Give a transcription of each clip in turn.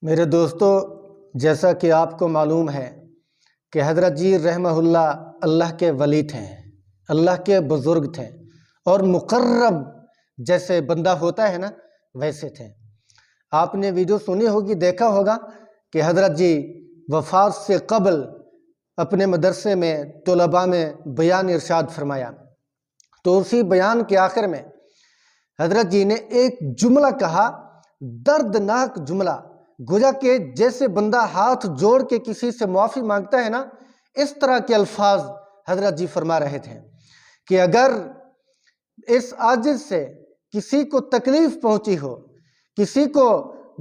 میرے دوستو، جیسا کہ آپ کو معلوم ہے کہ حضرت جی رحمہ اللہ کے ولی تھے، اللہ کے بزرگ تھے اور مقرب جیسے بندہ ہوتا ہے نا ویسے تھے۔ آپ نے ویڈیو سنی ہوگی، دیکھا ہوگا کہ حضرت جی وفات سے قبل اپنے مدرسے میں طلباء میں بیان ارشاد فرمایا، تو اسی بیان کے آخر میں حضرت جی نے ایک جملہ کہا، دردناک جملہ، گویا کہ جیسے بندہ ہاتھ جوڑ کے کسی سے معافی مانگتا ہے نا، اس طرح کے الفاظ حضرت جی فرما رہے تھے کہ اگر اس عاجز سے کسی کو تکلیف پہنچی ہو، کسی کو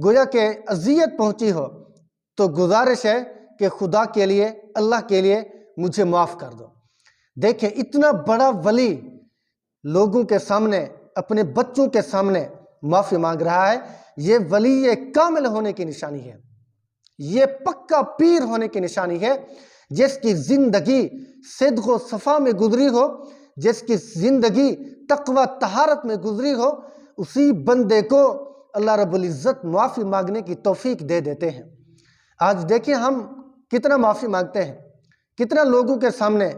گویا کہ اذیت پہنچی ہو، تو گزارش ہے کہ خدا کے لیے، اللہ کے لیے مجھے معاف کر دو۔ دیکھیں، اتنا بڑا ولی لوگوں کے سامنے، اپنے بچوں کے سامنے معافی مانگ رہا ہے۔ یہ ولی کامل ہونے کی نشانی ہے، یہ پکا پیر ہونے کی نشانی ہے، جس کی زندگی صدق و صفا میں گزری ہو، جس کی زندگی تقوی طہارت میں گزری ہو، اسی بندے کو اللہ رب العزت معافی مانگنے کی توفیق دے دیتے ہیں۔ آج دیکھیں ہم کتنا معافی مانگتے ہیں، کتنا لوگوں کے سامنے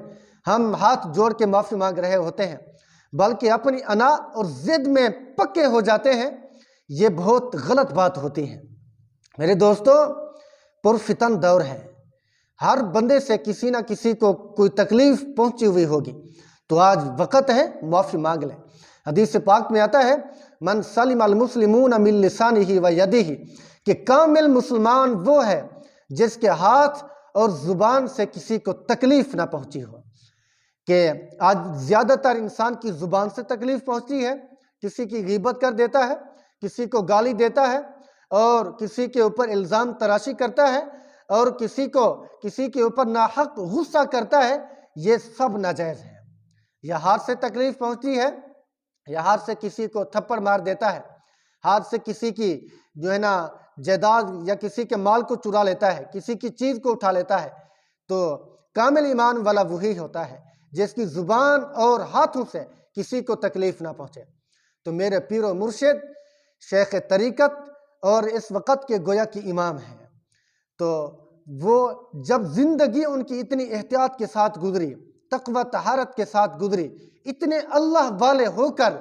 ہم ہاتھ جوڑ کے معافی مانگ رہے ہوتے ہیں، بلکہ اپنی انا اور ضد میں پکے ہو جاتے ہیں۔ یہ بہت غلط بات ہوتی ہے۔ میرے دوستو، پرفتن دور ہے، ہر بندے سے کسی نہ کسی کو کوئی تکلیف پہنچی ہوئی ہوگی، تو آج وقت ہے معافی مانگ لیں۔ حدیث پاک میں آتا ہے، من سلم المسلمون من لسانہ و یدہ، کہ کامل مسلمان وہ ہے جس کے ہاتھ اور زبان سے کسی کو تکلیف نہ پہنچی ہو۔ کہ آج زیادہ تر انسان کی زبان سے تکلیف پہنچتی ہے، کسی کی غیبت کر دیتا ہے، کسی کو گالی دیتا ہے، اور کسی کے اوپر الزام تراشی کرتا ہے، اور کسی کے اوپر ناحق غصہ کرتا ہے۔ یہ سب ناجائز ہے۔ یا ہاتھ سے تکلیف پہنچتی ہے، یا ہاتھ سے کسی کو تھپڑ مار دیتا ہے، ہاتھ سے کسی کی جائیداد یا کسی کے مال کو چرا لیتا ہے، کسی کی چیز کو اٹھا لیتا ہے، تو کامل ایمان والا وہی ہوتا ہے جس کی زبان اور ہاتھوں سے کسی کو تکلیف نہ پہنچے۔ تو میرے پیر و مرشد، شیخ طریقت اور اس وقت کے گویا کی امام ہیں، تو وہ جب زندگی ان کی اتنی احتیاط کے ساتھ گزری، تقوی طہارت کے ساتھ گزری، اتنے اللہ والے ہو کر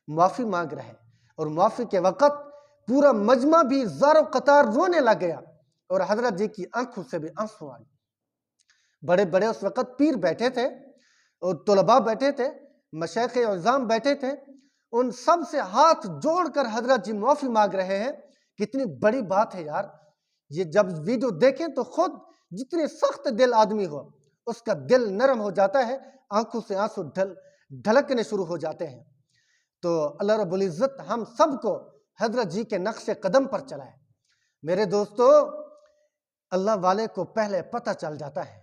معافی مانگ رہے، اور معافی کے وقت پورا مجمع بھی زار و قطار رونے لگ گیا، اور حضرت جی کی آنکھوں سے بھی آنسو آئے۔ بڑے بڑے اس وقت پیر بیٹھے تھے، اور طلباء بیٹھے تھے، مشائخ اعظام بیٹھے تھے، ان سب سے ہاتھ جوڑ کر حضرت جی معافی مانگ رہے ہیں۔ کتنی بڑی بات ہے یار! یہ جب ویڈیو دیکھیں تو خود جتنے سخت دل آدمی ہو، اس کا دل نرم ہو جاتا ہے، آنکھوں سے آنسو ڈھلکنے شروع ہو جاتے ہیں۔ تو اللہ رب العزت ہم سب کو حضرت جی کے نقش قدم پر چلائے۔ میرے دوستو، اللہ والے کو پہلے پتہ چل جاتا ہے،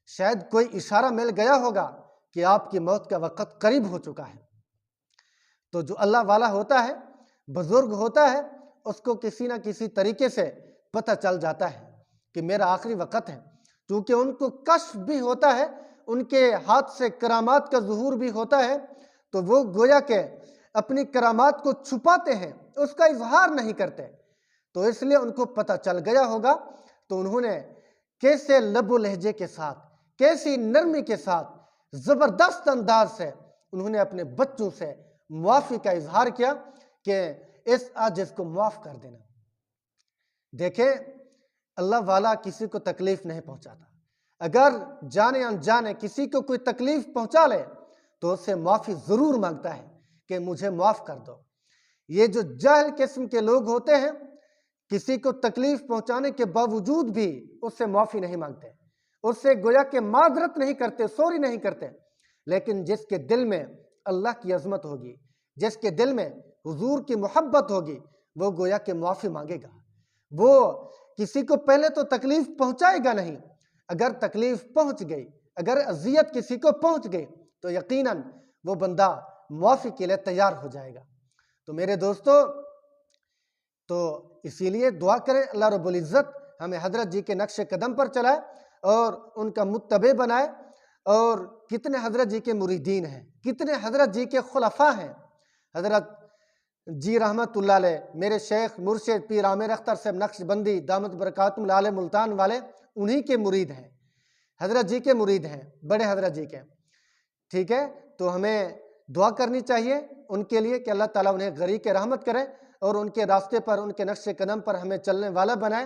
شاید کوئی اشارہ مل گیا ہوگا کہ آپ کی موت کا وقت قریب ہو چکا ہے۔ تو جو اللہ والا ہوتا ہے، بزرگ ہوتا ہے، اس کو کسی نہ کسی طریقے سے پتہ چل جاتا ہے کہ میرا آخری وقت ہے، کیونکہ ان کو کشف بھی ہوتا ہے، ان کے ہاتھ سے کرامات کا ظہور بھی ہوتا ہے، تو وہ گویا کہ اپنی کرامات کو چھپاتے ہیں، اس کا اظہار نہیں کرتے، تو اس لیے ان کو پتہ چل گیا ہوگا۔ تو انہوں نے کیسے لب و لہجے کے ساتھ، کیسی نرمی کے ساتھ، زبردست انداز سے انہوں نے اپنے بچوں سے معافی کا اظہار کیا کہ اس عاجز کو معاف کر دینا۔ دیکھیں، اللہ والا کسی کو تکلیف نہیں پہنچاتا۔ اگر جانے انجانے کسی کو کوئی تکلیف پہنچا لے تو اس سے معافی ضرور مانگتا ہے کہ مجھے معاف کر دو۔ یہ جو جاہل قسم کے لوگ ہوتے ہیں، کسی کو تکلیف پہنچانے کے باوجود بھی اس سے معافی نہیں مانگتے، اس سے گویا کہ معذرت نہیں کرتے، سوری نہیں کرتے۔ لیکن جس کے دل میں اللہ کی عظمت ہوگی، جس کے دل میں حضور کی محبت ہوگی، وہ گویا کہ معافی مانگے گا۔ وہ کسی کو پہلے تو تکلیف پہنچائے گا نہیں، اگر تکلیف پہنچ گئی، اگر اذیت کسی کو پہنچ گئی، تو یقیناً وہ بندہ معافی کے لیے تیار ہو جائے گا۔ تو میرے دوستو، تو اسی لیے دعا کریں اللہ رب العزت ہمیں حضرت جی کے نقش قدم پر چلائے اور ان کا متبع بنائے۔ اور کتنے حضرت جی کے مریدین ہیں، کتنے حضرت جی کے خلفاء ہیں۔ حضرت جی رحمت اللہ علیہ، میرے شیخ مرشد پیر عامر اختر صاحب نقش بندی دامت برکاتہم العالیہ ملتان والے انہی کے مرید ہیں، حضرت جی کے مرید ہیں، بڑے حضرت جی کے، ٹھیک ہے؟ تو ہمیں دعا کرنی چاہیے ان کے لیے کہ اللہ تعالیٰ انہیں غریق رحمت کرے اور ان کے راستے پر، ان کے نقش قدم پر ہمیں چلنے والا بنائے،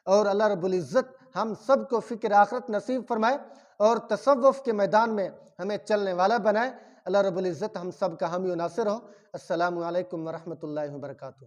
اور اللہ رب العزت ہم سب کو فکر آخرت نصیب فرمائے اور تصوف کے میدان میں ہمیں چلنے والا بنائے۔ اللہ رب العزت ہم سب کا حامی و ناصر ہو۔ السلام علیکم ورحمۃ اللہ وبرکاتہ۔